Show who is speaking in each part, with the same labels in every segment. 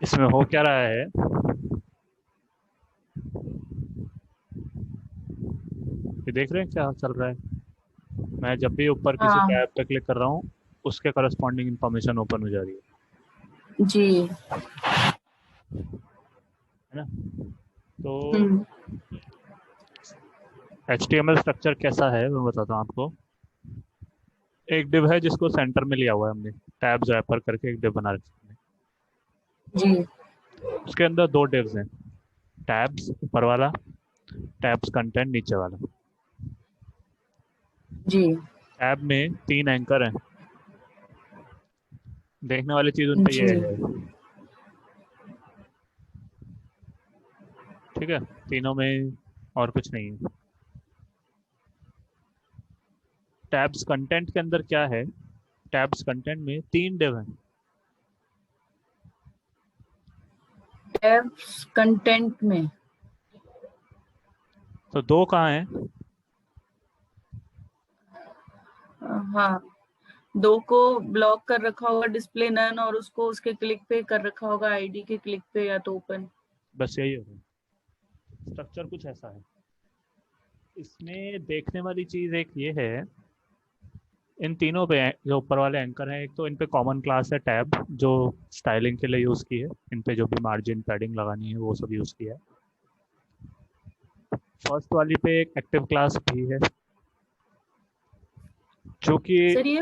Speaker 1: इसमें हो क्या रहा है, ये देख रहे हैं क्या चल रहा है। मैं जब भी ऊपर किसी
Speaker 2: हाँ
Speaker 1: टैब पे क्लिक कर रहा हूँ, उसके करस्पॉन्डिंग इंफॉर्मेशन ओपन हो जा रही
Speaker 2: जी।
Speaker 1: है ना। तो
Speaker 2: हम्म।
Speaker 1: HTML स्ट्रक्चर कैसा है मैं बताता हूँ आपको। एक डिव है जिसको सेंटर में लिया हुआ है हमने, टैब्स रैपर करके एक डिव बना रखी है।
Speaker 2: जी
Speaker 1: उसके अंदर दो डिव्स हैं, टैब्स ऊपर वाला, टैब्स कंटेंट नीचे वाला।
Speaker 2: जी
Speaker 1: टैब में तीन एंकर हैं। देखने वाली चीज उनपे ये
Speaker 2: जी।
Speaker 1: है, ठीक है, तीनों में और कुछ नहीं है। टैब्स कंटेंट के अंदर क्या है, टैब्स कंटेंट में तीन डिव हैं।
Speaker 2: टैब्स कंटेंट में।
Speaker 1: तो दो कहाँ हैं।
Speaker 2: हाँ, दो को ब्लॉक कर रखा होगा डिस्प्ले नन, और उसको उसके क्लिक पे कर रखा होगा आईडी के क्लिक पे या तो ओपन।
Speaker 1: बस यही होगा, स्ट्रक्चर कुछ ऐसा है। इसमें देखने वाली चीज एक ये है, इन तीनों पे जो ऊपर वाले एंकर हैं, एक तो इन पे कॉमन क्लास है टैब, जो स्टाइलिंग के लिए यूज की है। इन पे जो भी मार्जिन पैडिंग लगानी है वो सब यूज किया है। फर्स्ट वाली पे एक एक्टिव क्लास भी है, जो कि
Speaker 2: सर ये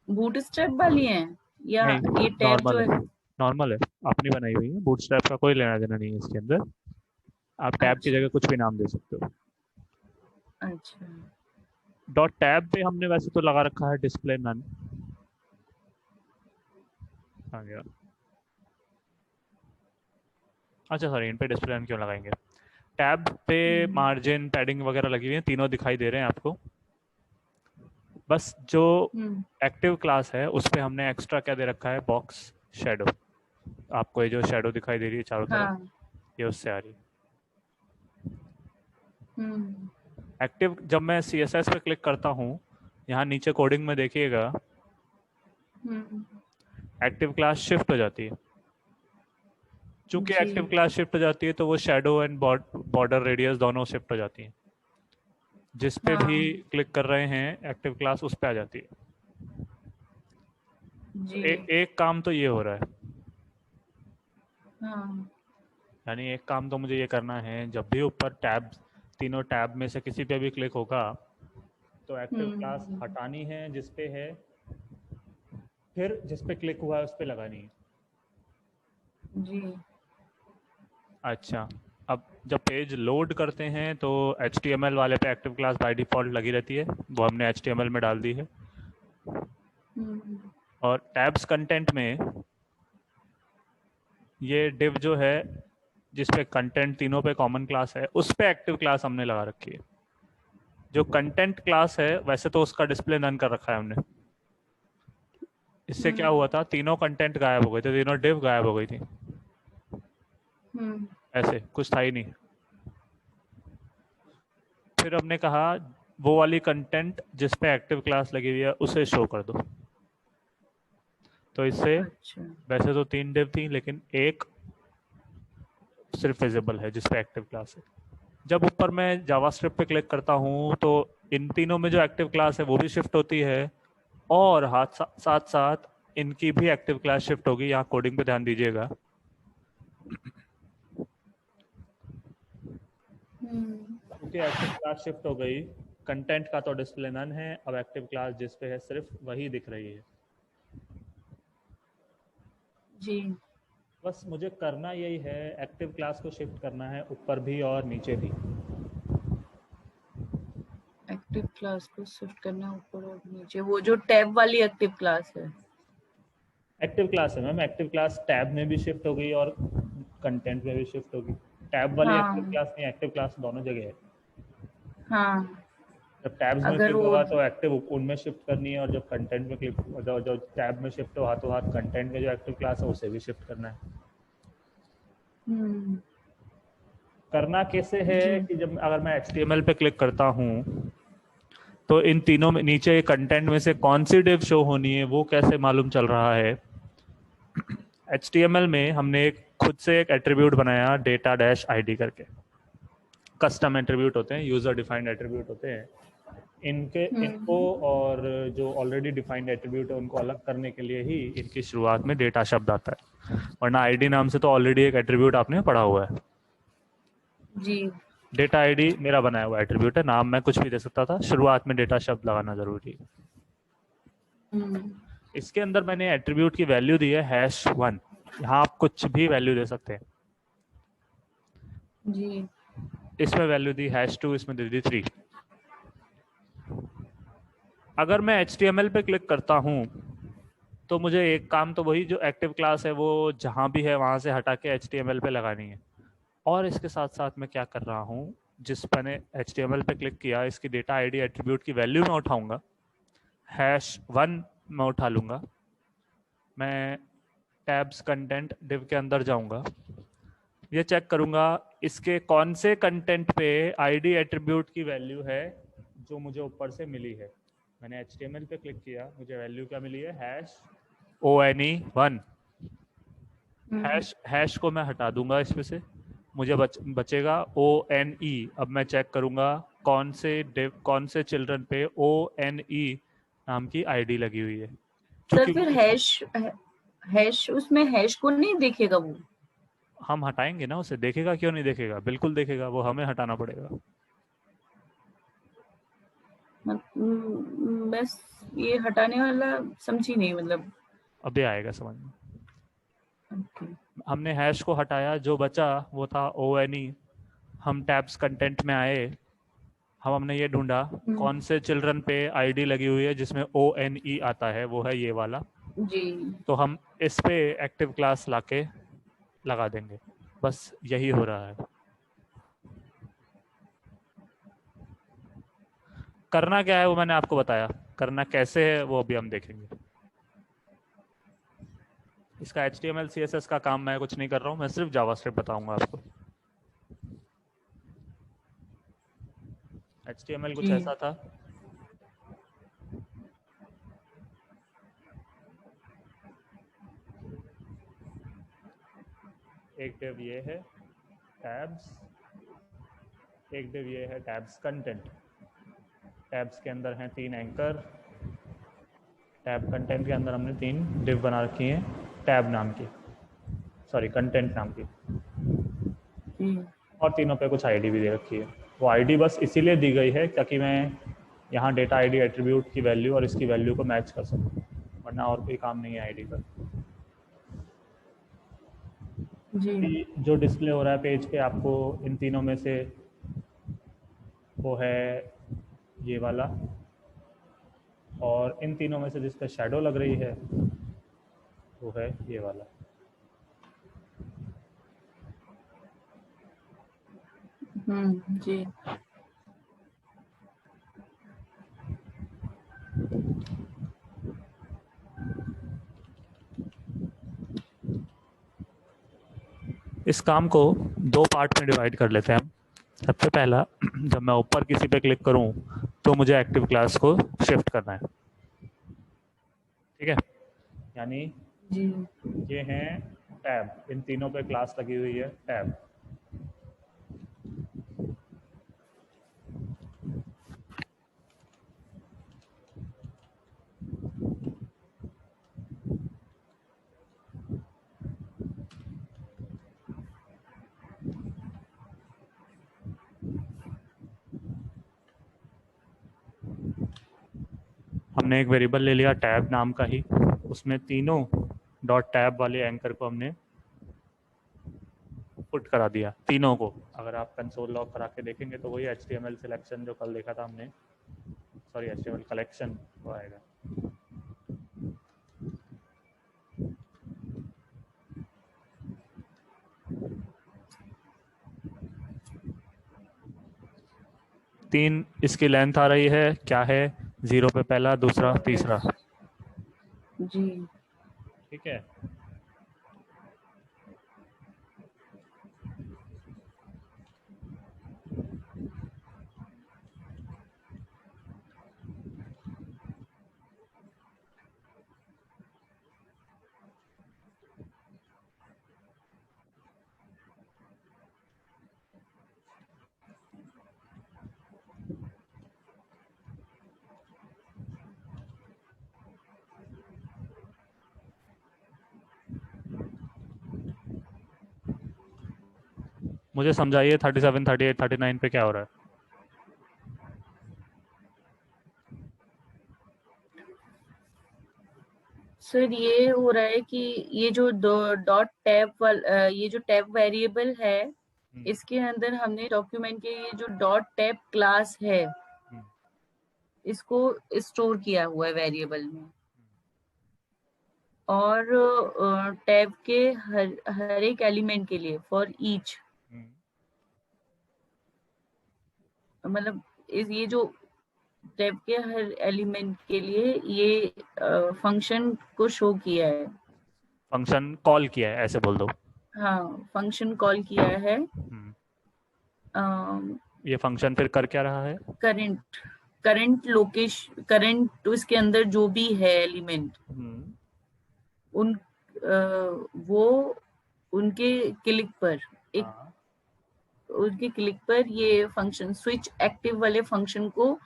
Speaker 2: बूटस्ट्रैप वाली है या
Speaker 1: नहीं,
Speaker 2: ये टैब जो
Speaker 1: नॉर्मल
Speaker 2: है?
Speaker 1: है, नॉर्मल है, अपनी बनाई हुई है। बूटस्ट्रैप का कोई लेना देना नहीं है इसके अंदर। आप टैब की
Speaker 2: अच्छा
Speaker 1: जगह कुछ भी नाम दे सकते हो।
Speaker 2: अच्छा।
Speaker 1: डॉट टैब पे हमने वैसे तो लगा रखा है डिस्प्ले नन। आ गया। अच्छा सॉरी, इन पे डिस्प्ले नन क्यों लगाएंगे। टैब पे
Speaker 2: हम्म
Speaker 1: मार्जिन पैडिंग वगैरह लगी हुई है, तीनों दिखाई दे रहे हैं आपको। बस जो
Speaker 2: हम्म।
Speaker 1: एक्टिव क्लास है उस पे हमने एक्स्ट्रा क्या दे रखा है, बॉक्स शेडो। आपको ये जो शेडो दिखाई दे रही है चारों तरफ,
Speaker 2: हाँ।
Speaker 1: ये उससे आ रही है।
Speaker 2: हम्म
Speaker 1: एक्टिव, जब मैं CSS पे क्लिक करता हूँ, यहाँ नीचे कोडिंग में देखिएगा,
Speaker 2: हम्म।
Speaker 1: एक्टिव क्लास शिफ्ट हो जाती है। चूंकि
Speaker 2: जी।
Speaker 1: एक्टिव क्लास शिफ्ट हो जाती है तो वो शेडो एंड बॉर्डर रेडियस दोनों शिफ्ट हो जाती हैं। जिस पे भी
Speaker 2: हाँ
Speaker 1: क्लिक कर रहे हैं एक्टिव क्लास उस पे आ जाती है।
Speaker 2: जी।
Speaker 1: एक काम तो ये हो रहा है,
Speaker 2: हाँ।
Speaker 1: यानी एक काम तो मुझे ये करना है, जब भी ऊपर टैब, तीनों टैब में से किसी पे भी क्लिक होगा तो एक्टिव क्लास
Speaker 2: हम्म।
Speaker 1: हटानी है जिस पे है, फिर जिस पे क्लिक हुआ है उस पे लगानी है।
Speaker 2: जी।
Speaker 1: अच्छा, अब जब पेज लोड करते हैं तो HTML वाले पे एक्टिव क्लास बाय डिफ़ॉल्ट लगी रहती है, वो हमने HTML में डाल दी है।
Speaker 2: हम्म।
Speaker 1: और टैब्स कंटेंट में ये डिव जो है, जिस पे कंटेंट तीनों पे कॉमन क्लास है, उस पे एक्टिव क्लास हमने लगा रखी है। जो कंटेंट क्लास है वैसे तो उसका डिस्प्ले नन कर रखा है हमने। इससे क्या
Speaker 2: हम्म।
Speaker 1: हुआ था, तीनों कंटेंट गायब हो गए थे, तीनों डिव गायब हो गई थी,
Speaker 2: हम्म।
Speaker 1: ऐसे कुछ था ही नहीं। फिर हमने कहा वो वाली कंटेंट जिस पे एक्टिव क्लास लगी हुई है उसे शो कर दो। तो इससे
Speaker 2: अच्छा।
Speaker 1: वैसे तो तीन डिव थी लेकिन एक सिर्फ विजिबल है जिस पे एक्टिव क्लास है। जब ऊपर मैं जावास्क्रिप्ट पे क्लिक करता हूँ तो इन तीनों में जो एक्टिव क्लास है वो भी शिफ्ट होती है, और साथ साथ इनकी भी एक्टिव क्लास शिफ्ट होगी। यहाँ कोडिंग पे ध्यान दीजिएगा।
Speaker 2: हम्म।
Speaker 1: क्योंकि एक्टिव क्लास शिफ्ट हो गई, कंटेंट का तो डिस्प्ले नन है, अब एक्टिव क्लास जिस पे है सिर्फ वही दिख रही है।
Speaker 2: जी।
Speaker 1: बस मुझे करना यही है, एक्टिव क्लास को शिफ्ट करना है ऊपर भी और नीचे भी।
Speaker 2: एक्टिव क्लास को शिफ्ट करना ऊपर और नीचे, वो जो टैब वाली एक्टिव क्लास है?
Speaker 1: एक्टिव क्लास है मैम, एक्टिव क्लास टैब में भी शिफ्ट हो गई और कंटेंट में भी शिफ्ट होगी। टैब वाली एक्टिव
Speaker 2: हाँ
Speaker 1: क्लास नहीं, एक्टिव क्लास दोनों जगह है।
Speaker 2: हाँ।
Speaker 1: जब टैब्स में
Speaker 2: अगर
Speaker 1: क्लिक
Speaker 2: वो।
Speaker 1: होगा तो एक्टिव उनमें शिफ्ट करनी है, और जब कंटेंट में क्लिक, जो टैब में शिफ्ट हो हाथों हाथ कंटेंट में जो एक्टिव क्लास है उसे भी शिफ्ट करना है।
Speaker 2: हम्म।
Speaker 1: करना कैसे है
Speaker 2: जी।
Speaker 1: कि जब अगर मैं HTML पे क्लिक करता हूँ तो इन तीनों में नीचे कंटेंट में से कौन सी डिव शो होनी है वो कैसे मालूम चल रहा है। HTML में हमने एक खुद से एक एट्रीब्यूट बनाया डेटा डैश आईडी करके। कस्टम एट्रीब्यूट होते हैं, यूजर डिफाइंड एट्रीब्यूट होते हैं। इनको और जो ऑलरेडी डिफाइंड एट्रीब्यूट है उनको अलग करने के लिए ही इनकी शुरुआत में डेटा शब्द आता है, वरना आईडी नाम से तो ऑलरेडी एक एट्रीब्यूट आपने पढ़ा हुआ है।
Speaker 2: जी।
Speaker 1: डेटा आईडी मेरा बनाया हुआ एट्रीब्यूट है, नाम मैं कुछ भी दे सकता था, शुरुआत में डेटा शब्द लगाना जरूरी है। इसके अंदर मैंने एट्रीब्यूट की वैल्यू दी है #1। यहाँ आप कुछ भी वैल्यू दे सकते हैं।
Speaker 2: जी।
Speaker 1: इसमें वैल्यू दी #2, इसमें दे दी 3। अगर मैं HTML पे क्लिक करता हूँ तो मुझे एक काम तो वही जो एक्टिव क्लास है वो जहाँ भी है वहाँ से हटा के HTML पे लगानी है। और इसके साथ साथ मैं क्या कर रहा हूँ, जिस मैंने HTML पे क्लिक किया इसकी डेटा आईडी एट्रीब्यूट की वैल्यू मैं उठाऊंगा, #1 मैं उठा लूंगा। मैं टैब्स कंटेंट डिव के अंदर जाऊंगा, ये चेक करूंगा इसके कौन से कंटेंट पे आईडी एट्रीब्यूट की वैल्यू है जो मुझे ऊपर से मिली है। मैंने HTML पे क्लिक किया, मुझे वैल्यू क्या मिली है, #ONE1। हैश को मैं हटा दूंगा इसमें से, मुझे बचेगा ONE। अब मैं चेक करूंगा कौन से चिल्ड्रन पे ONE नाम की आईडी लगी हुई है।
Speaker 2: सर फिर हैश उसमें हैश को नहीं देखेगा वो?
Speaker 1: हम हटाएंगे ना उसे, देखेगा क्यों नहीं देखेगा, बिल्कुल देखेगा, वो हमें हटाना पड़ेगा।
Speaker 2: बस ये हटाने वाला समझी नहीं, मतलब
Speaker 1: अभी आएगा समझ में।
Speaker 2: okay.
Speaker 1: हमने हैश को हटाया, जो बचा वो था ONE। हम टैब्स कंटेंट में आए, हमने ये ढूंढा कौन से चिल्ड्रन पे आईडी लगी हुई है जिसमें ONE आता है, वो है ये वाला।
Speaker 2: जी।
Speaker 1: तो हम इस पे एक्टिव क्लास लाके लगा देंगे, बस यही हो रहा है। करना क्या है वो मैंने आपको बताया, करना कैसे है वो अभी हम देखेंगे। इसका HTML CSS का काम मैं कुछ नहीं कर रहा हूँ, मैं सिर्फ जावास्क्रिप्ट बताऊंगा आपको। HTML कुछ ऐसा था, एक डिव ये है टैब्स, एक डिव ये है टैब्स कंटेंट। टैब्स के अंदर हैं 3 एंकर, टैब कंटेंट के अंदर हमने 3 डिव बना रखी हैं टैब नाम की, सॉरी कंटेंट नाम की, और तीनों पे कुछ आईडी भी दे रखी है। वो आईडी बस इसीलिए दी गई है ताकि मैं यहाँ डेटा आईडी एट्रीब्यूट की वैल्यू और इसकी वैल्यू को मैच कर सकूँ, वरना और कोई काम नहीं है आईडी का।
Speaker 2: जी।
Speaker 1: जो डिस्प्ले हो रहा है पेज पे आपको इन तीनों में से, वो है ये वाला, और इन तीनों में से जिस पे शैडो लग रही है वो है ये वाला।
Speaker 2: जी।
Speaker 1: इस काम को 2 पार्ट में डिवाइड कर लेते हैं हम। सबसे पहला, जब मैं ऊपर किसी पे क्लिक करूं तो मुझे एक्टिव क्लास को शिफ्ट करना है, ठीक है। यानी
Speaker 2: जी।
Speaker 1: ये हैं टैब, इन तीनों पे क्लास लगी हुई है टैब। हमने एक वेरिएबल ले लिया टैब नाम का ही, उसमें तीनों डॉट टैब वाले एंकर को हमने पुट करा दिया तीनों को। अगर आप कंसोल लॉग करा के देखेंगे तो वही HTML सिलेक्शन जो कल देखा था हमने, सॉरी HTML कलेक्शन, वो आएगा। तीन इसकी लेंथ आ रही है, क्या है, 0 पे पहला, दूसरा, तीसरा,
Speaker 2: जी।
Speaker 1: ठीक है। मुझे समझाइए 37, 38, 39 पे क्या हो रहा है।
Speaker 2: सर ये हो रहा है कि ये जो डॉट टैब ये जो टैब वेरिएबल है, इसके अंदर हमने डॉक्यूमेंट के ये जो डॉट टैब क्लास है, इसको स्टोर किया हुआ है वेरिएबल में। और टैब के हर एक एलिमेंट के लिए फॉर ईच, मतलब ये जो टैब के हर एलिमेंट के लिए ये फंक्शन को शो किया है।
Speaker 1: फंक्शन कॉल किया है ऐसे बोल दो।
Speaker 2: हाँ, फंक्शन कॉल किया है।
Speaker 1: ये फंक्शन फिर कर क्या रहा है?
Speaker 2: करंट लोकेशन, करंट उसके अंदर जो भी है एलिमेंट, उन वो उनके क्लिक पर एक उनके क्लिक पर ये फंक्शन स्विच एक्टिव वाले फंक्शन को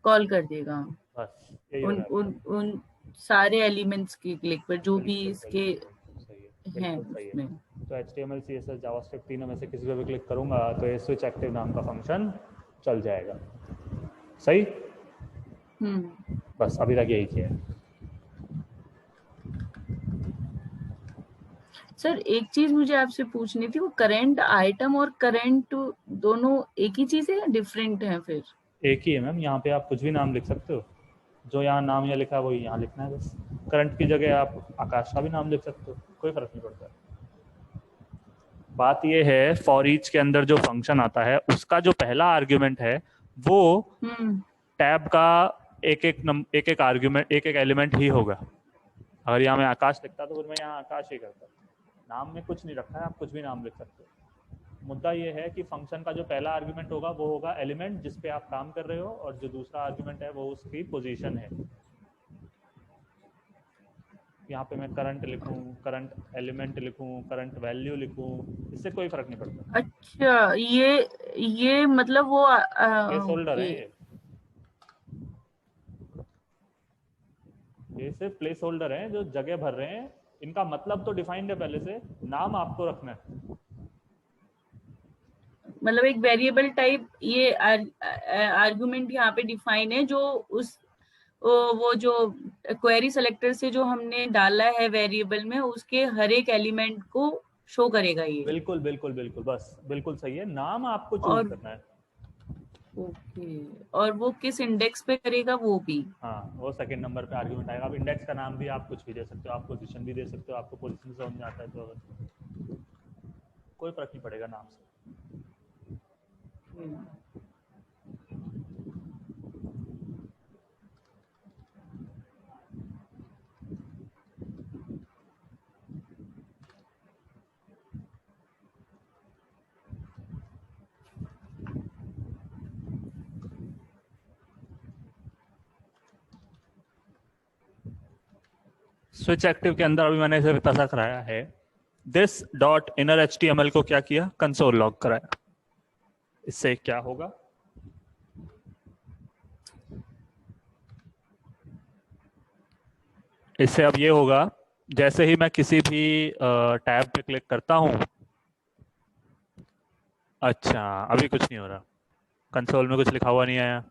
Speaker 2: कॉल कर देगा।
Speaker 1: बस यही
Speaker 2: उन
Speaker 1: हो रहा है।
Speaker 2: उन उन सारे एलिमेंट्स के क्लिक पर जो भी
Speaker 1: बिल्कुल
Speaker 2: इसके
Speaker 1: बिल्कुल सही है,
Speaker 2: हैं
Speaker 1: बिल्कुल सही है।
Speaker 2: उसमें।
Speaker 1: तो HTML CSS जावास्क्रिप्ट तीनों में से किसी पे भी क्लिक करूंगा तो ये स्विच एक्टिव नाम का फंक्शन चल जाएगा। सही। बस अभी तक यही किया है।
Speaker 2: सर एक चीज मुझे आपसे पूछनी थी, वो करंट आइटम और करंट दोनों एक ही चीज है या डिफरेंट है फिर?
Speaker 1: एक ही है मैम, यहाँ पे आप कुछ भी नाम लिख सकते हो। जो यहाँ नाम यहाँ लिखा है वही यहाँ लिखना है बस। करंट की जगह आप आकाश का भी नाम लिख सकते हो, कोई फर्क नहीं पड़ता। बात ये है फॉर ईच के अंदर जो फंक्शन आता है उसका जो पहला आर्ग्यूमेंट है वो टैब का एक एक आर्ग्यूमेंट, एक एक एलिमेंट ही होगा। अगर यहाँ मैं आकाश लिखता तो फिर मैं यहाँ आकाश ही करता। नाम में कुछ नहीं रखा है, आप कुछ भी नाम लिख सकते हो। मुद्दा ये है कि फंक्शन का जो पहला आर्ग्यूमेंट होगा वो होगा एलिमेंट जिस पे आप काम कर रहे हो, और जो दूसरा आर्ग्यूमेंट है वो उसकी पोजीशन है। यहाँ पे मैं करंट लिखूं, करंट एलिमेंट लिखूं, करंट वैल्यू लिखूं, इससे कोई फर्क नहीं पड़ता।
Speaker 2: अच्छा, ये मतलब वो
Speaker 1: प्लेस होल्डर है
Speaker 2: ओके।
Speaker 1: ये सिर्फ प्लेस होल्डर है जो जगह भर रहे हैं। इनका मतलब तो डिफाइंड है पहले से, नाम आपको रखना है।
Speaker 2: मतलब एक वेरिएबल टाइप ये आर्गुमेंट यहाँ पे डिफाइन है, जो उस वो जो क्वेरी सेलेक्टर से जो हमने डाला है वेरिएबल में, उसके हर एक एलिमेंट को शो करेगा ये।
Speaker 1: बिल्कुल बिल्कुल बिल्कुल, बस बिल्कुल सही है, नाम आपको चूज
Speaker 2: और
Speaker 1: करना है।
Speaker 2: ओके, और वो किस इंडेक्स पे करेगा वो भी?
Speaker 1: हाँ, वो सेकंड नंबर पे आर्ग्यूमेंट आएगा। आप इंडेक्स का नाम भी आप कुछ भी दे सकते हो, आप पोजीशन भी दे सकते हो, आपको पोजीशन समझ में आता है तो कोई फर्क नहीं पड़ेगा नाम से। स्विच एक्टिव के अंदर अभी मैंने इसे पता कराया है। दिस डॉट इनर HTML को क्या किया, कंसोल लॉग कराया। इससे क्या होगा, इससे अब ये होगा जैसे ही मैं किसी भी टैब पे क्लिक करता हूं। अच्छा, अभी कुछ नहीं हो रहा, कंसोल में कुछ लिखा हुआ नहीं आया।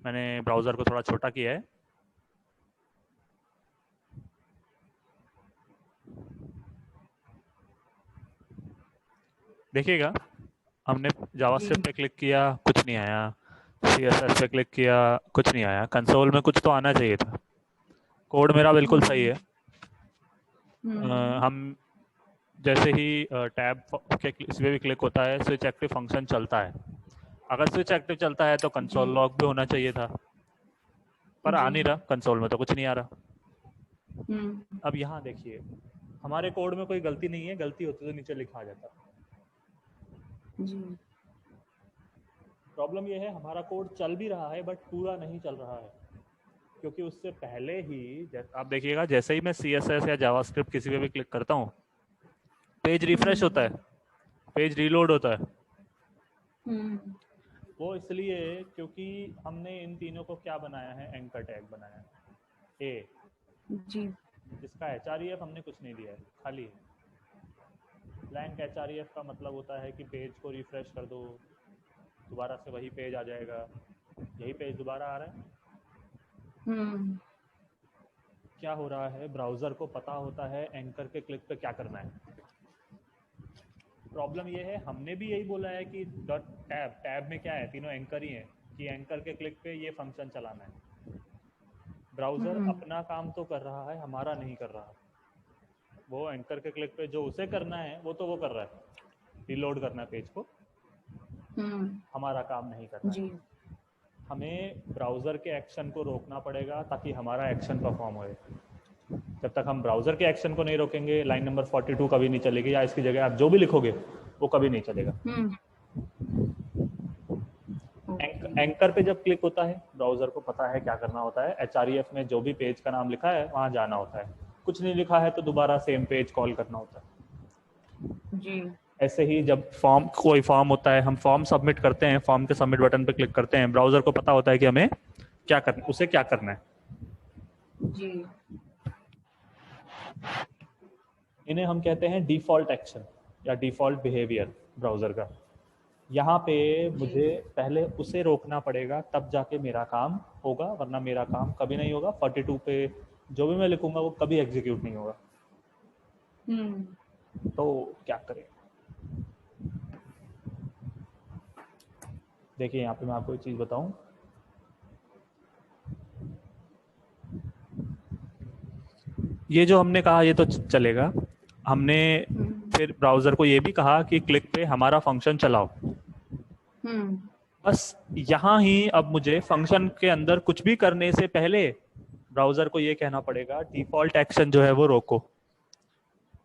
Speaker 1: मैंने ब्राउजर को थोड़ा छोटा किया है। देखिएगा, हमने जावास्क्रिप्ट पे क्लिक किया, कुछ नहीं आया। CSS पे क्लिक किया, कुछ नहीं आया। कंसोल में कुछ तो आना चाहिए था। कोड मेरा बिल्कुल सही है। हम जैसे ही टैब के इस पे भी क्लिक होता है, स्विच एक्टिव फंक्शन चलता है। अगर स्विच एक्टिव चलता है तो कंसोल लॉग भी होना चाहिए था, पर आ नहीं रहा। कंसोल में तो कुछ नहीं आ रहा। अब यहाँ देखिए, हमारे कोड में कोई गलती नहीं है, गलती होती तो नीचे लिखा आ जाता। प्रॉब्लम ये है हमारा कोड चल भी रहा है बट पूरा नहीं चल रहा है, क्योंकि उससे पहले ही आप देखिएगा, जैसे ही मैं CSS या जावास्क्रिप्ट किसी पे भी क्लिक करता हूँ, पेज रिफ्रेश होता है, पेज रीलोड होता है। वो इसलिए क्योंकि हमने इन तीनों को क्या बनाया है, एंकर टैग बनाया है। ए
Speaker 2: जी।
Speaker 1: इसका HREF हमने कुछ नहीं दिया है, खाली है। ब्लैंक HREF का मतलब होता है कि पेज को रिफ्रेश कर दो, दोबारा से वही पेज आ जाएगा, यही पेज दोबारा आ रहा है। क्या हो रहा है, ब्राउज़र को पता होता है एंकर के क्लिक पे क्या करना है। प्रॉब्लम ये है, हमने भी यही बोला है कि डॉट टैब में क्या है, तीनों एंकर ही हैं, कि एंकर के क्लिक पे ये फंक्शन चलाना है। ब्राउज़र अपना काम तो कर रहा है, हमारा नहीं कर रहा। वो एंकर के क्लिक पे जो उसे करना है वो तो वो कर रहा है, रीलोड करना है पेज को, हमारा काम नहीं करना है। हमें ब्राउज़र के एक्शन को रोकना पड़ेगा ताकि हमारा एक्शन परफॉर्म होए। जब तक हम ब्राउज़र के एक्शन को नहीं रोकेंगे, लाइन नंबर 42 कभी नहीं चलेगी, या इसकी जगह आप जो भी लिखोगे वो कभी नहीं चलेगा। एंकर पे जब क्लिक होता है, ब्राउज़र को पता है क्या करना होता है, HREF में जो भी पेज का नाम लिखा है वहाँ जाना होता है, कुछ नहीं लिखा है तो दोबारा सेम पेज कॉल करना होता है जी। ऐसे ही जब कोई फॉर्म होता है, हम फॉर्म सबमिट करते हैं, फॉर्म के सबमिट बटन पे क्लिक करते हैं, ब्राउज़र को पता होता है कि हमें क्या करना, उसे क्या करना है जी। इन्हें हम कहते हैं डिफॉल्ट एक्शन या डिफॉल्ट बिहेवियर ब्राउज़र का। यहाँ पे मुझे पहले उसे रोकना पड़ेगा, तब जाके मेरा काम होगा, वरना मेरा काम कभी नहीं होगा। 42 पे जो भी मैं लिखूंगा वो कभी एग्जीक्यूट नहीं होगा। तो क्या करें, देखिए यहाँ पे मैं आपको एक चीज बताऊं, ये जो हमने कहा ये तो चलेगा। हमने फिर ब्राउज़र को ये भी कहा कि क्लिक पे हमारा फंक्शन चलाओ। बस यहाँ ही अब मुझे फंक्शन के अंदर कुछ भी करने से पहले ब्राउज़र को ये कहना पड़ेगा डिफॉल्ट एक्शन जो है वो रोको,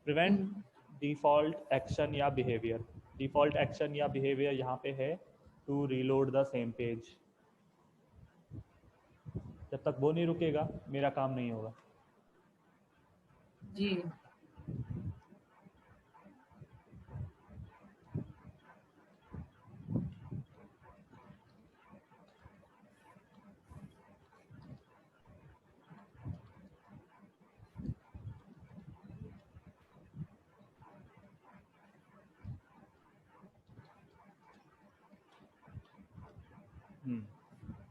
Speaker 1: प्रिवेंट डिफॉल्ट एक्शन या बिहेवियर। डिफॉल्ट एक्शन या बिहेवियर यहाँ पे है to reload the same page. जब तक वो नहीं रुकेगा मेरा काम नहीं होगा जी।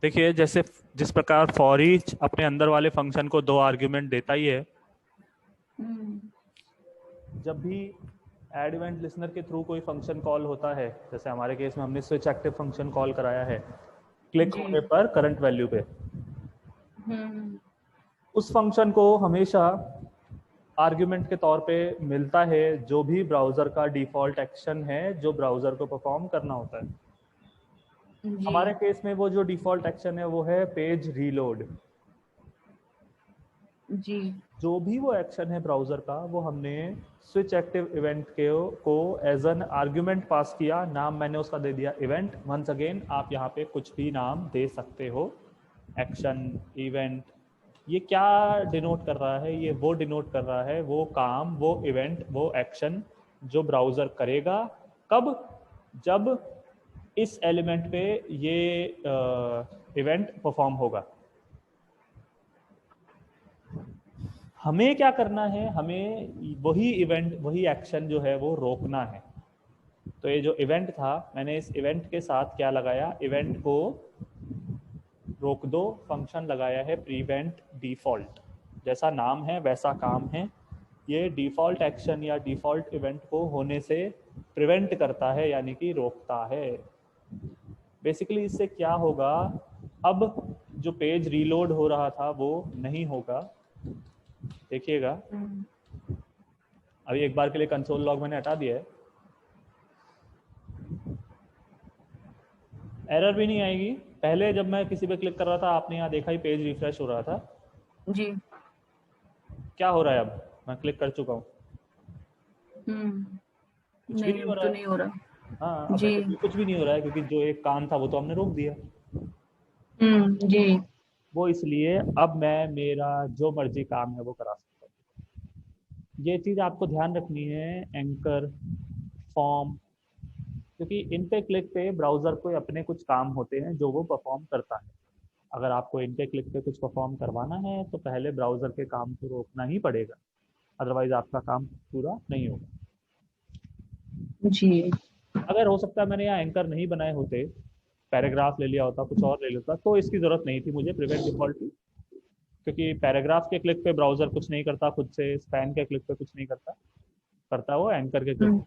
Speaker 1: देखिए जैसे जिस प्रकार फॉर ईच अपने अंदर वाले फंक्शन को 2 आर्ग्यूमेंट देता ही है, जब भी एड इवेंट लिसनर के थ्रू कोई फंक्शन कॉल होता है, जैसे हमारे केस में हमने स्विच एक्टिव फंक्शन कॉल कराया है क्लिक होने पर करंट वैल्यू पे, उस फंक्शन को हमेशा आर्ग्यूमेंट के तौर पे मिलता है जो भी ब्राउज़र का डिफॉल्ट एक्शन है जो ब्राउज़र को परफॉर्म करना होता है। हमारे केस में वो जो डिफॉल्ट एक्शन है वो है पेज रीलोड जी। जो भी वो एक्शन है ब्राउज़र का वो हमने स्विच एक्टिव इवेंट को एज एन आर्ग्यूमेंट पास किया, नाम मैंने उसका दे दिया इवेंट। वंस अगेन आप यहाँ पे कुछ भी नाम दे सकते हो, एक्शन, इवेंट। ये क्या डिनोट कर रहा है, ये वो डिनोट कर रहा है वो काम, वो इवेंट, वो एक्शन जो ब्राउज़र करेगा कब, जब इस एलिमेंट पे ये इवेंट परफॉर्म होगा। हमें क्या करना है, हमें वही इवेंट, वही एक्शन जो है वो रोकना है। तो ये जो इवेंट था, मैंने इस इवेंट के साथ क्या लगाया, इवेंट को रोक दो फंक्शन लगाया है प्रिवेंट डिफॉल्ट। जैसा नाम है वैसा काम है, ये डिफॉल्ट एक्शन या डिफॉल्ट इवेंट को होने से प्रिवेंट करता है, यानी कि रोकता है। बेसिकली इससे क्या होगा, अब जो पेज रीलोड हो रहा था वो नहीं होगा। देखिएगा अभी एक बार के लिए कंसोल लॉग मैंने हटा दिया है, एरर भी नहीं आएगी। पहले जब मैं किसी पे क्लिक कर रहा था आपने यहाँ देखा ही पेज रिफ्रेश हो रहा था जी। क्या हो रहा है, अब मैं क्लिक कर चुका हूँ, कुछ भी नहीं हो रहा है, नहीं हो रहा। हाँ जी, कुछ भी नहीं हो रहा है क्योंकि जो एक काम था वो तो हमने रोक दिया जी। वो इसलिए अब मैं मेरा जो मर्जी काम है वो करा सकता हूँ। ये चीज़ आपको ध्यान रखनी है, एंकर, फॉर्म, क्योंकि इन पे क्लिक पे ब्राउज़र को अपने कुछ काम होते हैं जो वो परफॉर्म करता है। अगर आपको इनके क्लिक पे कुछ परफॉर्म करवाना है तो पहले ब्राउजर के काम को रोकना ही पड़ेगा, अदरवाइज आपका काम पूरा नहीं होगा।
Speaker 2: जी।
Speaker 1: अगर हो सकता है मैंने यहाँ एंकर नहीं बनाए होते, पैराग्राफ ले लिया होता, कुछ और ले लेता, तो इसकी जरूरत नहीं थी मुझे प्रिवेंट डिफॉल्ट की, क्योंकि पैराग्राफ के क्लिक पे ब्राउजर कुछ नहीं करता खुद से, स्पैन के क्लिक पे कुछ नहीं करता, करता वो एंकर के क्लिक।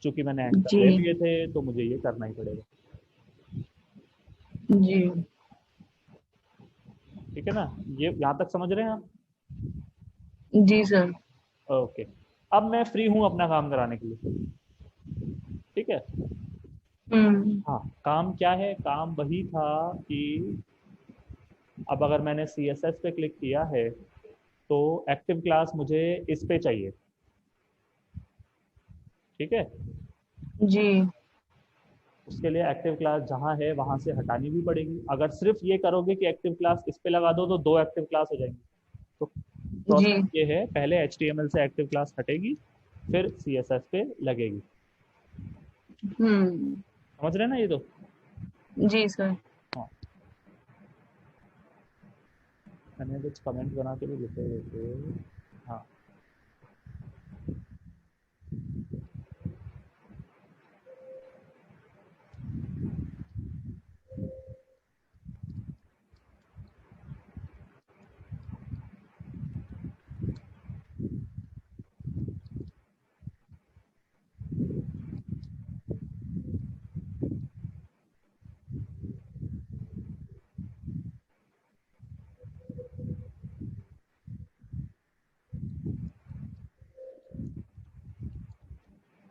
Speaker 1: चूंकि मैंने एंकर
Speaker 2: जी
Speaker 1: ले लिए थे तो मुझे ये करना ही पड़ेगा।
Speaker 2: जी
Speaker 1: ठीक है ना, ये यहाँ तक समझ रहे हैं आप?
Speaker 2: जी सर।
Speaker 1: ओके, अब मैं फ्री हूँ अपना काम कराने के लिए। ठीक है। हाँ, काम क्या है? काम वही था कि अब अगर मैंने CSS पे क्लिक किया है तो एक्टिव क्लास मुझे इस पे चाहिए। ठीक है।
Speaker 2: जी
Speaker 1: उसके लिए एक्टिव क्लास जहाँ है वहां से हटानी भी पड़ेगी। अगर सिर्फ ये करोगे कि एक्टिव क्लास इस पे लगा दो तो 2 एक्टिव क्लास हो जाएंगी। तो
Speaker 2: जी।
Speaker 1: प्रोसेस ये है, पहले HTML से एक्टिव क्लास हटेगी, फिर CSS पे लगेगी। समझ रहे हैं ना ये तो?
Speaker 2: जी सर।
Speaker 1: हाँ, मैंने कुछ कमेंट बना के भी लिखे हुए थे। हाँ,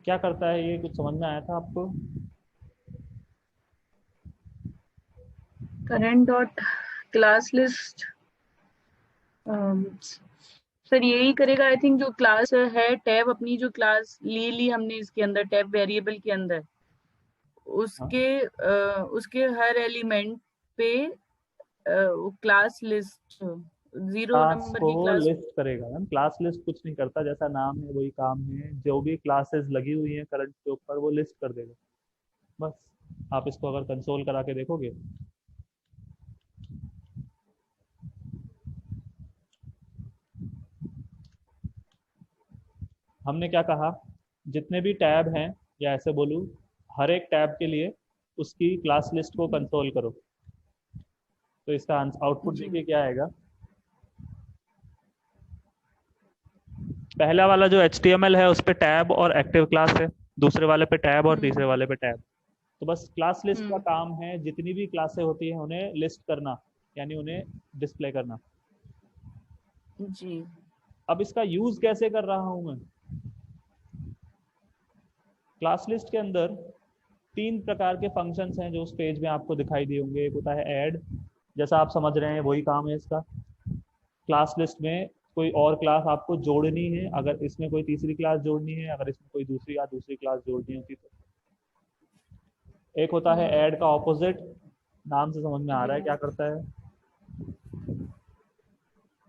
Speaker 1: क्या करता है ये, कुछ समझ में आया था आपको?
Speaker 2: Current dot class list sir यही करेगा आई थिंक। जो क्लास है टैब, अपनी जो क्लास ले ली हमने इसके अंदर टैब वेरिएबल के अंदर,
Speaker 1: हाँ,
Speaker 2: उसके हर एलिमेंट पे क्लास लिस्ट 0
Speaker 1: क्लास
Speaker 2: नंबर
Speaker 1: को
Speaker 2: की क्लास।
Speaker 1: लिस्ट करेगा मैम। क्लास लिस्ट कुछ नहीं करता, जैसा नाम है वही काम है। जो भी क्लासेस लगी हुई हैं करंट के ऊपर वो लिस्ट कर देगा बस। आप इसको अगर कंसोल करा के देखोगे, हमने क्या कहा, जितने भी टैब हैं, या ऐसे बोलूँ, हर एक टैब के लिए उसकी क्लास लिस्ट को कंसोल करो। तो इसका आउटपुट
Speaker 2: जी।
Speaker 1: देखिए क्या आएगा। पहला वाला जो HTML है उस पे टैब और एक्टिव क्लास है, दूसरे वाले पे टैब और तीसरे वाले पे टैब। तो बस क्लास लिस्ट का काम है जितनी भी क्लासें होती हैं उन्हें लिस्ट करना, यानी उन्हें डिस्प्ले करना।
Speaker 2: जी
Speaker 1: अब इसका यूज कैसे कर रहा हूं मैं? क्लास लिस्ट के अंदर 3 प्रकार के फंक्शंस हैं जो उस पेज में आपको दिखाई दिए होंगे। एक होता है ऐड, जैसा आप समझ रहे हैं वही काम है इसका। क्लास लिस्ट में कोई और क्लास आपको जोड़नी है, अगर इसमें कोई तीसरी क्लास जोड़नी है, अगर इसमें कोई दूसरी क्लास जोड़नी होती तो। एक होता है ऐड का ऑपोजिट, नाम से समझ में आ रहा है क्या करता है।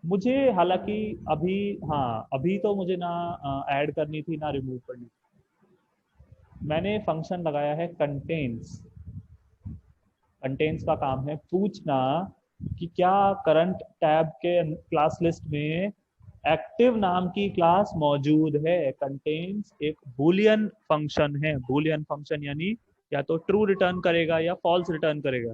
Speaker 1: मुझे हालांकि अभी, हाँ अभी तो मुझे ना ऐड करनी थी ना रिमूव करनी थी। मैंने फंक्शन लगाया है कंटेन्स। कंटेन्स का काम है पूछना कि क्या करंट टैब के क्लास लिस्ट में एक्टिव नाम की क्लास मौजूद है। कंटेन्स एक बूलियन फंक्शन है। बूलियन फंक्शन यानी या तो ट्रू रिटर्न करेगा या फॉल्स रिटर्न करेगा।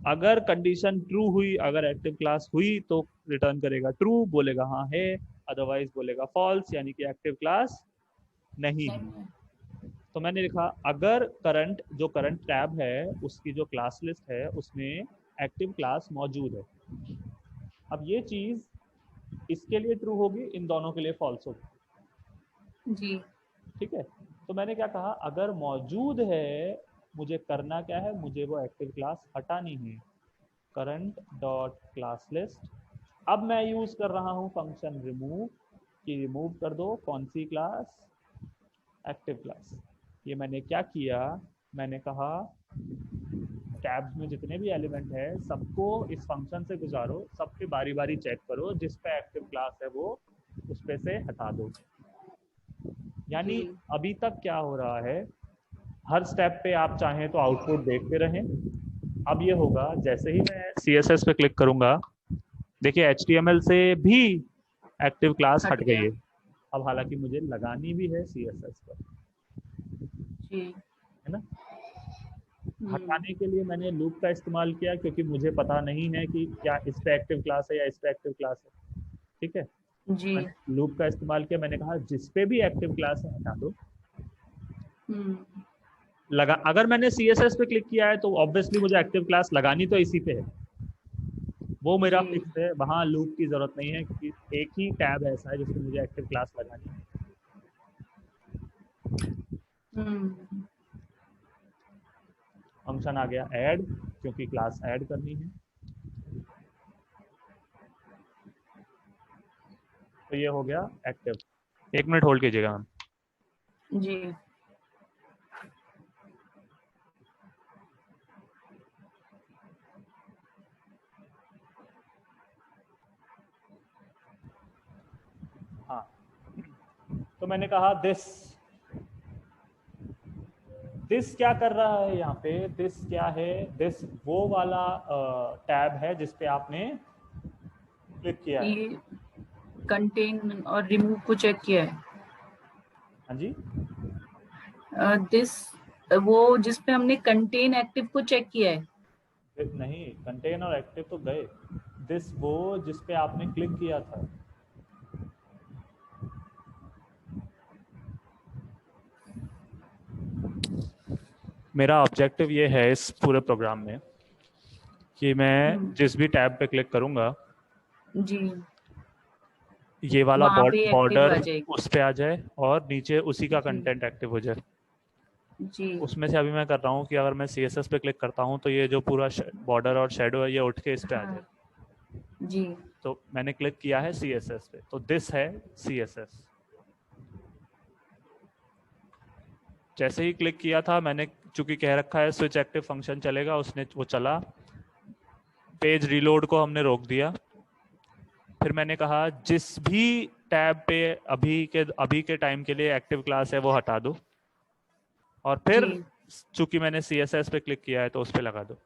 Speaker 1: अगर कंडीशन ट्रू हुई, अगर एक्टिव क्लास हुई तो रिटर्न करेगा ट्रू, बोलेगा हाँ है, अदरवाइज बोलेगा फॉल्स, यानी कि एक्टिव क्लास नहीं है। तो मैंने लिखा अगर जो करंट टैब है उसकी जो क्लास लिस्ट है उसमें एक्टिव क्लास मौजूद है। अब ये चीज इसके लिए ट्रू होगी, इन दोनों के लिए फॉल्स होगी।
Speaker 2: जी
Speaker 1: ठीक है। तो मैंने क्या कहा, अगर मौजूद है मुझे करना क्या है, मुझे वो एक्टिव क्लास हटानी है। Current dot class list. अब मैं यूज कर रहा हूँ फंक्शन रिमूव, कि रिमूव कर दो कौन सी क्लास, एक्टिव क्लास। ये मैंने क्या किया, मैंने कहा टैब्स में जितने भी एलिमेंट है सबको इस फंक्शन से गुजारो, सबके बारी बारी चेक करो, जिस पे एक्टिव क्लास है वो उस पे से हटा दो। यानी अभी तक क्या हो रहा है, हर स्टेप पे आप चाहें तो आउटपुट देखते रहें, अब ये होगा, जैसे ही मैं CSS पे क्लिक करूंगा, देखिए HTML से भी एक्टिव क्लास
Speaker 2: हट
Speaker 1: हट गई
Speaker 2: गया।
Speaker 1: है। अब हालांकि मुझे लगानी भी है CSS पर,
Speaker 2: जी।
Speaker 1: है ना। हटाने के लिए मैंने लूप का इस्तेमाल किया, क्योंकि मुझे पता नहीं है कि क्या इस पे एक्टिव क्लास है या इस पे एक्टिव क्लास है। ठीक है,
Speaker 2: जी।
Speaker 1: मैंने लूप का इस्तेमाल किया, मैंने कहा जिस पे भी एक्टिव क्लास है हटा दो।
Speaker 2: हम्म।
Speaker 1: लगा, अगर मैंने CSS पे क्लिक किया है तो ऑब्वियसली मुझे एक्टिव क्लास लगानी तो इसी पे है, वो मेरा
Speaker 2: जी।
Speaker 1: फिक्स है, वहां लूप की जरूरत नहीं है, क्योंकि एक ही टैब ऐसा है जिसमें मुझे एक्टिव क्लास लगानी है।
Speaker 2: हम्म।
Speaker 1: फंक्शन आ गया ऐड, क्योंकि क्लास ऐड करनी है। तो ये हो गया एक्टिव। 1 मिनट होल्ड कीजिएगा मैम।
Speaker 2: जी।
Speaker 1: हाँ, तो मैंने कहा दिस, दिस क्या कर रहा है यहाँ पे, दिस क्या है, दिस वो वाला टैब है जिसपे आपने क्लिक किया है।
Speaker 2: ये कंटेन और रिमूव को चेक किया है।
Speaker 1: हाँ जी,
Speaker 2: दिस वो जिस पे हमने कंटेन एक्टिव को चेक किया है।
Speaker 1: नहीं, कंटेन और एक्टिव तो गए, दिस वो जिसपे आपने क्लिक किया था। मेरा ऑब्जेक्टिव ये है इस पूरे प्रोग्राम में कि मैं जिस भी टैब पे क्लिक करूंगा,
Speaker 2: जी।
Speaker 1: ये वाला
Speaker 2: वहां पे एक्टिव
Speaker 1: बॉर्डर
Speaker 2: आ जाएगी।
Speaker 1: उस पे आ जाए और नीचे उसी का
Speaker 2: जी।
Speaker 1: कंटेंट एक्टिव हो जाए।
Speaker 2: जी।
Speaker 1: उसमें से अभी मैं कर रहा हूँ कि अगर मैं CSS पे क्लिक करता हूँ तो ये जो पूरा बॉर्डर और शेडो है ये उठ के इस पे आ
Speaker 2: हाँ।
Speaker 1: जाए।
Speaker 2: जी।
Speaker 1: तो मैंने क्लिक किया है CSS पे, तो दिस है CSS। जैसे ही क्लिक किया था मैंने, चूंकि कह रखा है स्विच एक्टिव फंक्शन चलेगा, उसने वो चला, पेज रीलोड को हमने रोक दिया। फिर मैंने कहा जिस भी टैब पे अभी के टाइम के लिए एक्टिव क्लास है वो हटा दो, और
Speaker 2: जी।
Speaker 1: फिर चूंकि मैंने CSS पे क्लिक किया है तो उस पे लगा दो।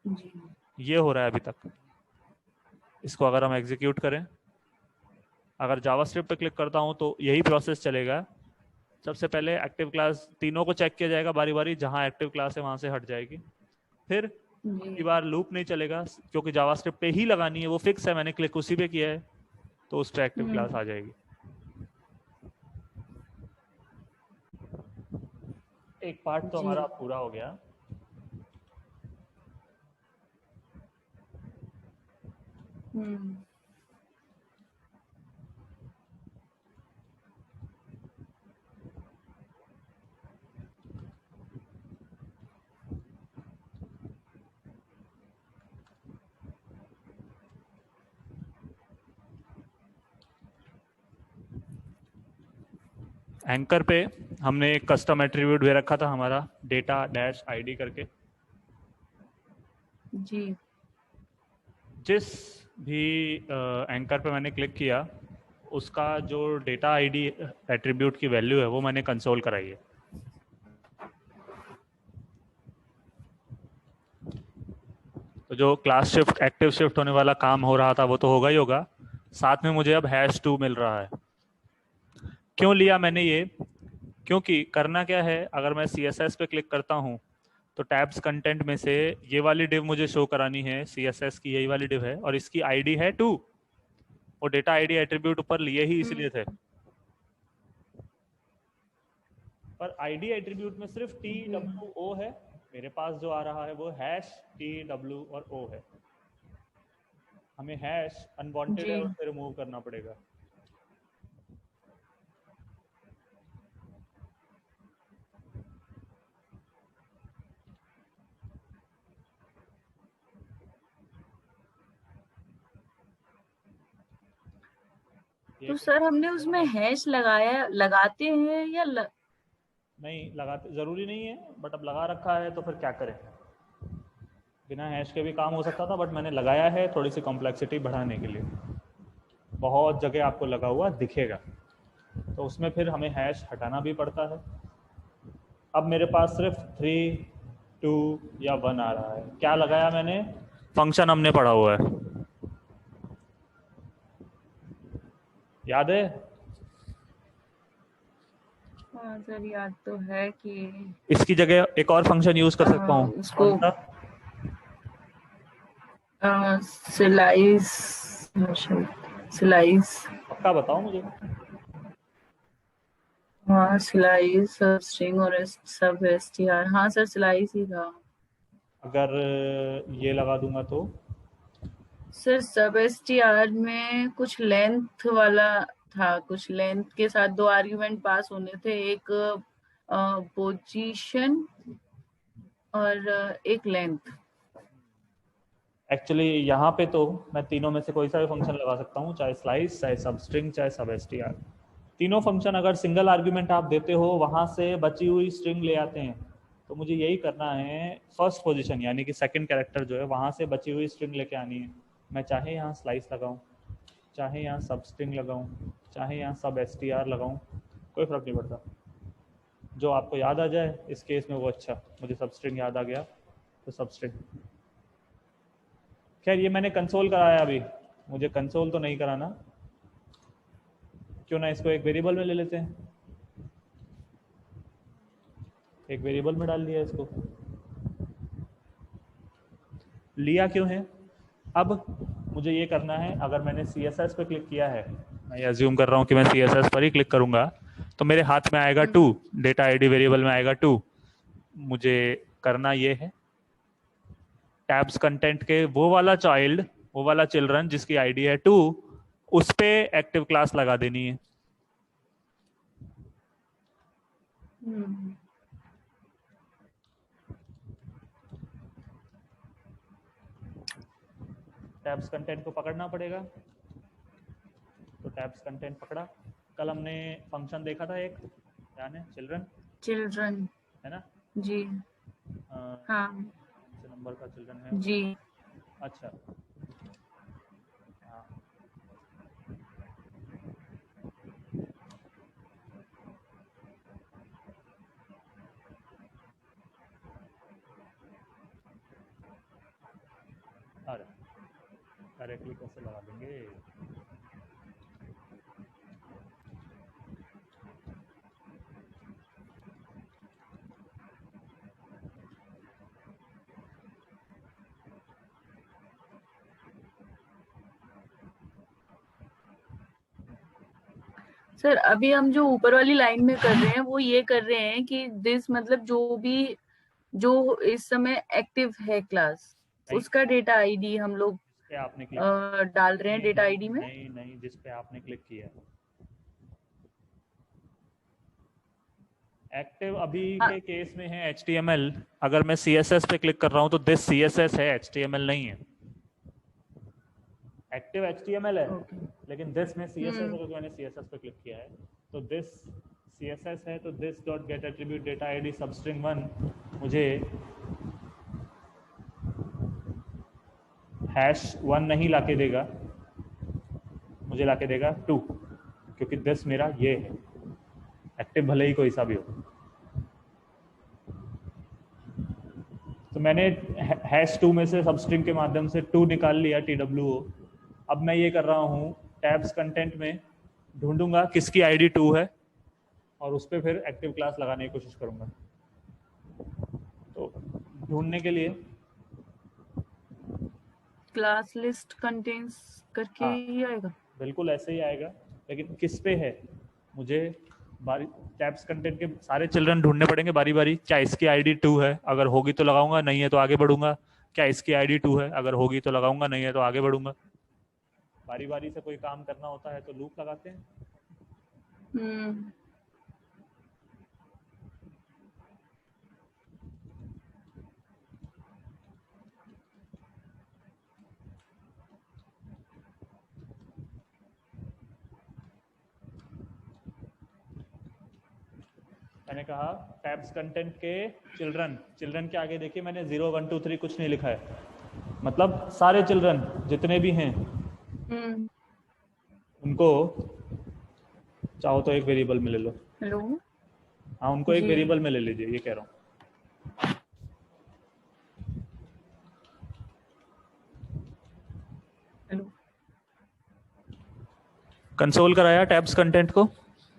Speaker 2: जी।
Speaker 1: ये हो रहा है अभी तक। इसको अगर हम एग्जीक्यूट करें, अगर जावास्क्रिप्ट पे क्लिक करता हूं तो यही प्रोसेस चलेगा। सबसे पहले एक्टिव क्लास तीनों को चेक किया जाएगा बारी बारी, जहां एक्टिव क्लास है वहां से हट जाएगी। फिर
Speaker 2: जी।
Speaker 1: अगली बार लूप नहीं चलेगा, क्योंकि जावास्क्रिप्ट पे ही लगानी है, वो फिक्स है, मैंने क्लिक उसी पे किया है, तो उस पर एक्टिव क्लास आ जाएगी। एक पार्ट तो
Speaker 2: जी।
Speaker 1: हमारा पूरा हो गया।
Speaker 2: हम्म।
Speaker 1: एंकर पे हमने एक कस्टम एट्रीब्यूट दे रखा था हमारा, डेटा डैश ID करके।
Speaker 2: जी।
Speaker 1: जिस भी एंकर पे मैंने क्लिक किया, उसका जो डेटा ID एट्रीब्यूट की वैल्यू है वो मैंने कंसोल कराई है। तो जो क्लास शिफ्ट एक्टिव शिफ्ट होने वाला काम हो रहा था वो तो होगा ही होगा, साथ में मुझे अब #2 मिल रहा है। क्यों लिया मैंने ये, क्योंकि करना क्या है, अगर मैं CSS पे क्लिक करता हूँ तो टैब्स कंटेंट में से ये वाली डिव मुझे शो करानी है, CSS की यही वाली डिव है, और इसकी ID है 2। वो डेटा ID एट्रीब्यूट ऊपर लिए ही इसलिए थे, पर ID एट्रीब्यूट में सिर्फ TWO है। मेरे पास जो आ रहा है वो #TW और O है। हमें हैश अनवांटेड है,
Speaker 2: जी।
Speaker 1: उससे रिमूव करना पड़ेगा।
Speaker 2: तो सर हमने उसमें हैश लगाते हैं या
Speaker 1: नहीं लगाते, जरूरी नहीं है, बट अब लगा रखा है तो फिर क्या करें। बिना हैश के भी काम हो सकता था, बट मैंने लगाया है थोड़ी सी कॉम्प्लेक्सिटी बढ़ाने के लिए। बहुत जगह आपको लगा हुआ दिखेगा, तो उसमें फिर हमें हैश हटाना भी पड़ता है। अब मेरे पास सिर्फ 3 2 या 1 आ रहा है। क्या लगाया मैंने? फंक्शन हमने पढ़ा हुआ है, याद है?
Speaker 2: हाँ सर याद तो है कि
Speaker 1: इसकी जगह एक और फंक्शन यूज कर सकता हूँ,
Speaker 2: उसको
Speaker 1: कौन सा?
Speaker 2: सिलाइस, सिलाइस,
Speaker 1: पक्का बताओ मुझे।
Speaker 2: हाँ सिलाइस, सब स्ट्रिंग और सब str, हाँ सर सिलाइस ही था।
Speaker 1: अगर ये लगा दूंगा तो
Speaker 2: सर सब str में कुछ लेंथ वाला था, कुछ लेंथ के साथ दो आर्गुमेंट पास होने थे, एक पोजीशन और एक लेंथ।
Speaker 1: एक्चुअली यहाँ पे तो मैं तीनों में से कोई सा भी फंक्शन लगा सकता हूँ, चाहे स्लाइस, चाहे सब स्ट्रिंग, चाहे सब str। तीनों फंक्शन अगर सिंगल आर्ग्यूमेंट आप देते हो, वहां से बची हुई स्ट्रिंग ले आते हैं। तो मुझे यही करना है, फर्स्ट पोजीशन यानी कि सेकंड कैरेक्टर जो है वहां से बची हुई स्ट्रिंग लेके आनी है। मैं चाहे यहाँ स्लाइस लगाऊं, चाहे यहाँ सब स्ट्रिंग लगाऊं, चाहे यहाँ सब str लगाऊं, कोई फर्क नहीं पड़ता। जो आपको याद आ जाए इस केस में वो अच्छा। मुझे सब स्ट्रिंग याद आ गया तो सब स्ट्रिंग। खैर ये मैंने कंसोल कराया, अभी मुझे कंसोल तो नहीं कराना। क्यों ना इसको एक वेरिएबल में ले लेते हैं, एक वेरिएबल में डाल दिया इसको। लिया क्यों है? अब मुझे ये करना है, अगर मैंने CSS पे क्लिक किया है, मैं ये अज्यूम कर रहा हूँ कि मैं CSS पर ही क्लिक करूंगा, तो मेरे हाथ में आएगा 2, डेटा आईडी वेरिएबल में आएगा 2। मुझे करना ये है, टैब्स कंटेंट के वो वाला चाइल्ड, वो वाला चिल्ड्रन जिसकी आईडी है 2, उस पे एक्टिव क्लास लगा देनी है। टैब्स कंटेंट को पकड़ना पड़ेगा, तो टैब्स कंटेंट पकड़ा। कल हमने फंक्शन देखा था एक, ध्यान है? चिल्ड्रन है ना?
Speaker 2: जी हाँ
Speaker 1: नंबर का चिल्ड्रन है
Speaker 2: जी।
Speaker 1: अच्छा हाँ। अरे डायरेक्टली कैसे लगा देंगे?
Speaker 2: सर अभी हम जो ऊपर वाली लाइन में कर रहे हैं वो ये कर रहे हैं कि दिस मतलब जो इस समय एक्टिव है क्लास, उसका डेटा आईडी हम लोग
Speaker 1: पे आपने क्लिक
Speaker 2: डाल रहे हैं डेटा आईडी में।
Speaker 1: नहीं नहीं, जिस पे आपने क्लिक किया एक्टिव अभी के केस में है HTML। अगर मैं CSS पे क्लिक कर रहा हूँ तो दिस CSS है, HTML नहीं है। एक्टिव HTML है लेकिन दिस में CSS है, क्योंकि मैंने CSS पे क्लिक किया है। तो दिस CSS है, तो this dot gate attribute data ID substring 1 मुझे #1 नहीं लाके देगा, मुझे लाके देगा 2, क्योंकि दिस मेरा ये है, एक्टिव भले ही कोई सा भी हो। तो मैंने #2 में से सबस्ट्रिंग के माध्यम से 2 निकाल लिया, TWO। अब मैं ये कर रहा हूँ, टैब्स कंटेंट में ढूंढूंगा किसकी आईडी 2 है और उस पर फिर एक्टिव क्लास लगाने की कोशिश करूंगा। तो ढूंढने के लिए
Speaker 2: क्लास लिस्ट कंटेन्स करके ही आएगा,
Speaker 1: बिल्कुल ऐसे ही आएगा, लेकिन किस पे है मुझे टैब्स कंटेंट के सारे चिल्ड्रन ढूंढने पड़ेंगे बारी बारी। क्या इसकी आईडी 2 है? अगर होगी तो लगाऊंगा, नहीं है तो आगे बढ़ूंगा। क्या इसकी आईडी 2 है? अगर होगी तो लगाऊंगा, नहीं है तो आगे बढ़ूंगा। बारी बारी से कोई काम करना होता है तो लूप लगाते हैं। मैंने कहा टैब्स कंटेंट के चिल्ड्रन के आगे देखिए मैंने 0 1 2 3 कुछ नहीं लिखा है, मतलब सारे चिल्ड्रन जितने भी हैं उनको चाहो तो एक वेरिएबल में ले लो।
Speaker 2: हेलो
Speaker 1: हाँ, उनको एक वेरिएबल में ले लीजिए, ये कह रहा हूँ। कंसोल कराया टैब्स कंटेंट को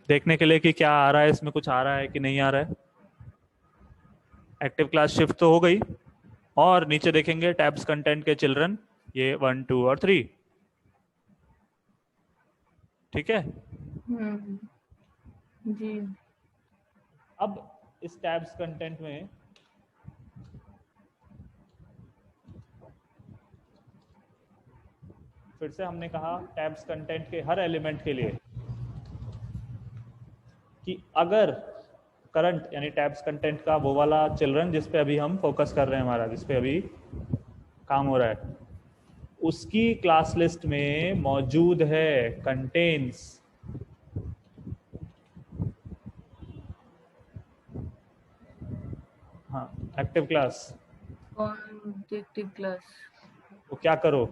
Speaker 1: देखने के लिए कि क्या आ रहा है, इसमें कुछ आ रहा है कि नहीं आ रहा है। एक्टिव क्लास शिफ्ट तो हो गई, और नीचे देखेंगे टैब्स कंटेंट के चिल्ड्रन, ये 1 2 और 3। ठीक है।
Speaker 2: जी।
Speaker 1: अब इस टैब्स कंटेंट में फिर से हमने कहा टैब्स कंटेंट के हर एलिमेंट के लिए कि अगर करंट यानी टैब्स कंटेंट का वो वाला चिल्ड्रन जिस पे अभी हम फोकस कर रहे हैं, हमारा जिस पे अभी काम हो रहा है, उसकी क्लास लिस्ट में मौजूद है, कंटेन्स हाँ एक्टिव क्लास,
Speaker 2: कौन एक्टिव क्लास?
Speaker 1: तो क्या करो,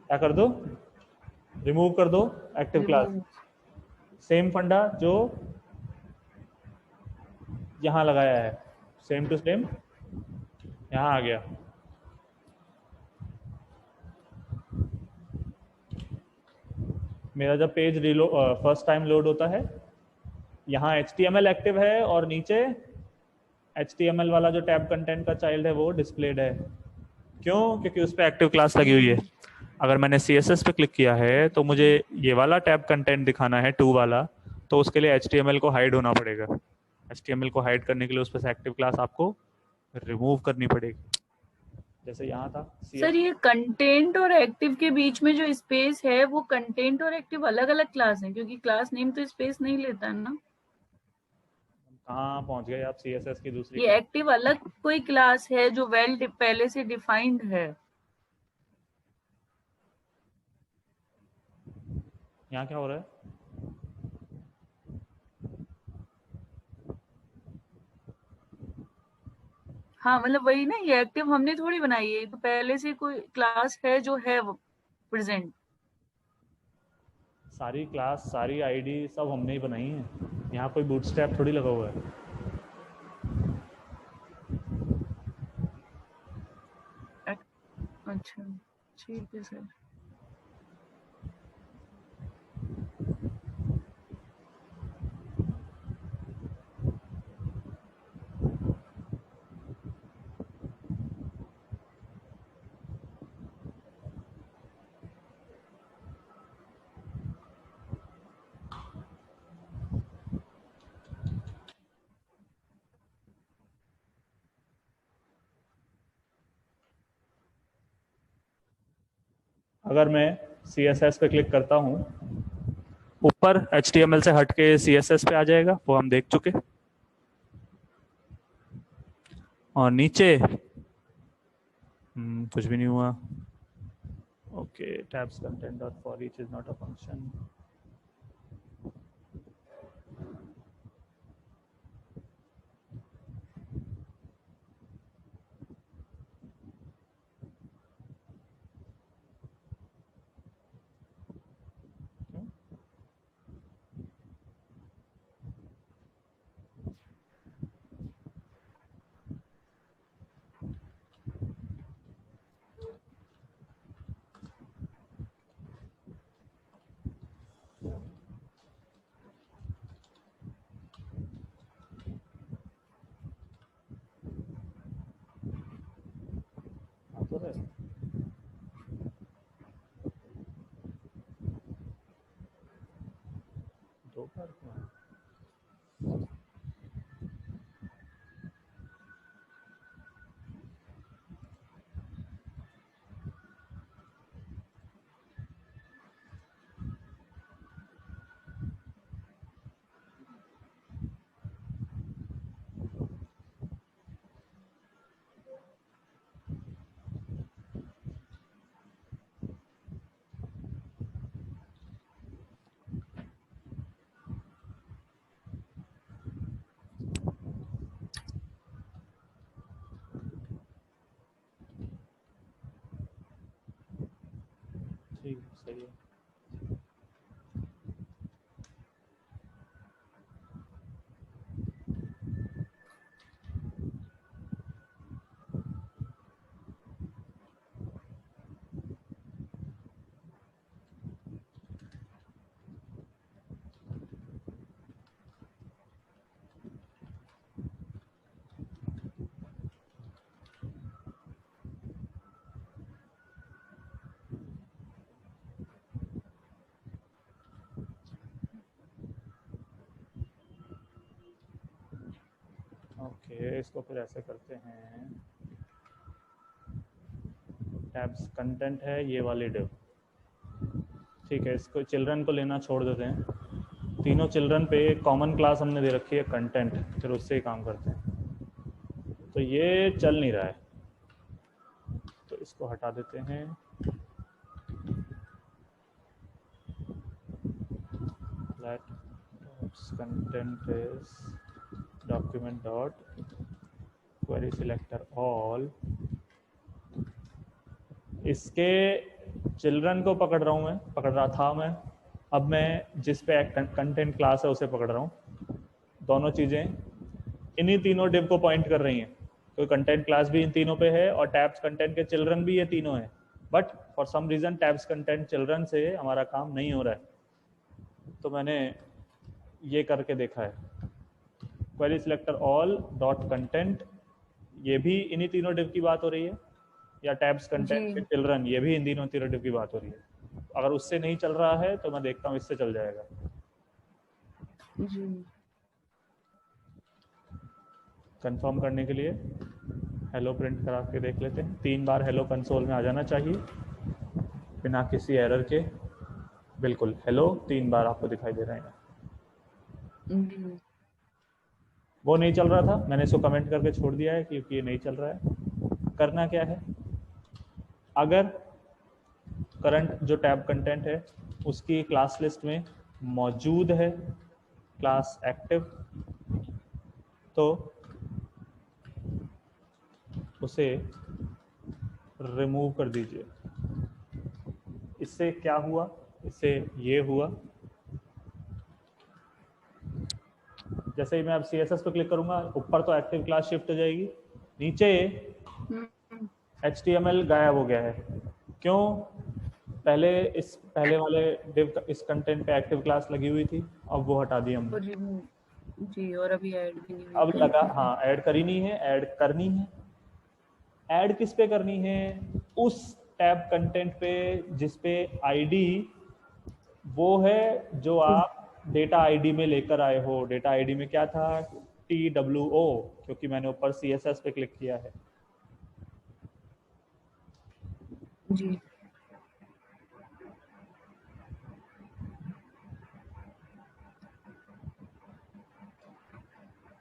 Speaker 1: क्या कर दो, रिमूव कर दो एक्टिव क्लास। सेम फंडा जो यहां लगाया है, सेम टू सेम यहां आ गया। मेरा जब पेज फर्स्ट टाइम लोड होता है, यहाँ HTML एक्टिव है और नीचे HTML वाला जो टैब कंटेंट का चाइल्ड है वो डिस्प्लेड है। क्यों? क्योंकि उस पर एक्टिव क्लास लगी हुई है। अगर मैंने CSS पे क्लिक किया है तो मुझे ये वाला टैब कंटेंट दिखाना है 2 वाला, तो उसके लिए HTML को हाइड होना पड़ेगा। HTML को हाइड करने के लिए उस पर से एक्टिव क्लास आपको रिमूव करनी पड़ेगी, जैसे यहाँ था
Speaker 2: सर ये कंटेंट और एक्टिव के बीच में जो स्पेस है वो कंटेंट और एक्टिव अलग अलग क्लास है, क्योंकि क्लास नेम तो स्पेस नहीं लेता है ना।
Speaker 1: कहाँ पहुंच गए आप CSS की दूसरी
Speaker 2: ये
Speaker 1: क्लास?
Speaker 2: एक्टिव अलग कोई क्लास है जो पहले से डिफाइंड है।
Speaker 1: यहाँ क्या हो रहा है?
Speaker 2: हाँ मतलब वही ना, ये एक्टिव हमने थोड़ी बनाई है, तो पहले से कोई क्लास है जो है प्रेजेंट।
Speaker 1: सारी क्लास सारी आईडी सब हमने ही बनाई है, यहाँ कोई बूटस्ट्रैप थोड़ी लगा हुआ है।
Speaker 2: अच्छा ठीक है सर।
Speaker 1: अगर मैं CSS पे क्लिक करता हूँ, ऊपर HTML से हट के CSS पे आ जाएगा, वो हम देख चुके। और नीचे कुछ भी नहीं हुआ। Okay, tabs content dot for each is not a function। तो है दो बार क्यों? ठीक, सही है। ओके, इसको फिर ऐसे करते हैं, टैब्स कंटेंट है ये वाली डिव, ठीक है। इसको चिल्ड्रन को लेना छोड़ देते हैं, तीनों चिल्ड्रन पे कॉमन क्लास हमने दे रखी है कंटेंट, फिर उससे ही काम करते हैं। तो ये चल नहीं रहा है, तो इसको हटा देते हैं। Let content is document dot query selector all, इसके चिल्ड्रन को पकड़ रहा हूँ मैं, पकड़ रहा था मैं, अब मैं जिस पे कंटेंट क्लास है उसे पकड़ रहा हूँ। दोनों चीज़ें इन्हीं तीनों डिव को पॉइंट कर रही हैं, तो कंटेंट क्लास भी इन तीनों पे है और टैब्स कंटेंट के चिल्ड्रन भी ये तीनों है, but for some reason tabs content children से हमारा काम नहीं हो रहा है। तो मैंने ये करके देखा है, query selector all dot content, ये भी इन्हीं तीनों डिव की बात हो रही है, या टैब्स कंटेंट के चिल्ड्रन, ये भी इन तीनों डिव की बात हो रही है। अगर उससे नहीं चल रहा है तो मैं देखता हूँ इससे चल जाएगा। कंफर्म करने के लिए हेलो प्रिंट करा के देख लेते हैं, 3 बार हेलो कंसोल में आ जाना चाहिए बिना किसी एरर के। बिल्कुल हेलो 3 बार आपको दिखाई दे रहा है। वो नहीं चल रहा था, मैंने इसको कमेंट करके छोड़ दिया है क्योंकि ये नहीं चल रहा है। करना क्या है, अगर करंट जो टैब कंटेंट है उसकी क्लास लिस्ट में मौजूद है क्लास एक्टिव, तो उसे रिमूव कर दीजिए। इससे क्या हुआ, इससे ये हुआ, जैसे ही मैं अब CSS पे क्लिक करूंगा ऊपर तो एक्टिव क्लास शिफ्ट हो जाएगी, नीचे HTML गायब हो गया है। क्यों, पहले वाले डिव इस कंटेंट पे एक्टिव क्लास लगी हुई थी, अब वो हटा दी हमने
Speaker 2: जी, और अभी ऐड भी नहीं,
Speaker 1: अब लगा, हाँ ऐड करनी है, ऐड करनी है। ऐड किस पे करनी है, उस टैब कंटेंट पे जिस पे आईडी वो है जो आप डेटा आईडी में लेकर आए हो। डेटा आईडी में क्या था, TWO, क्योंकि मैंने ऊपर CSS पे क्लिक किया है।
Speaker 2: जी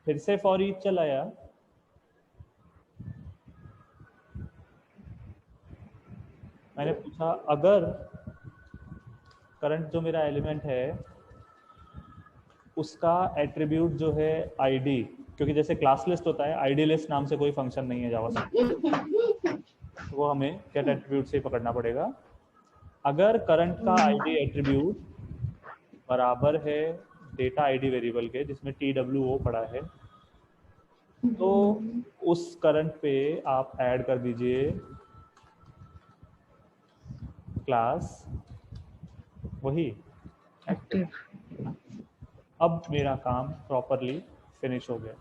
Speaker 1: फिर से फॉर ईच चलाया, मैंने पूछा अगर करंट जो मेरा एलिमेंट है उसका एट्रीब्यूट जो है आईडी, क्योंकि जैसे क्लास लिस्ट होता है, आईडी लिस्ट नाम से कोई फंक्शन नहीं है जावास्क्रिप्ट, वो हमें गेट एट्रीब्यूट से पकड़ना पड़ेगा। अगर करंट का आईडी एट्रीब्यूट बराबर है डेटा आईडी वेरिएबल के जिसमें TWO पड़ा है, तो उस करंट पे आप ऐड कर दीजिए क्लास वही एक्टिव। अब मेरा काम प्रॉपरली फिनिश हो गया।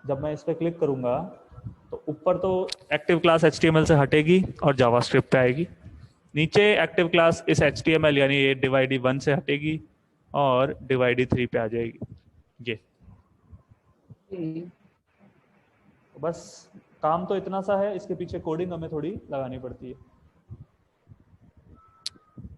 Speaker 1: जब मैं इस पर क्लिक करूंगा तो ऊपर तो एक्टिव क्लास HTML से हटेगी और जावास्क्रिप्ट पे आएगी, नीचे एक्टिव क्लास इस HTML यानी ये divid1 से हटेगी और divid3 पे आ जाएगी। ये बस काम तो इतना सा है, इसके पीछे कोडिंग हमें थोड़ी लगानी पड़ती है।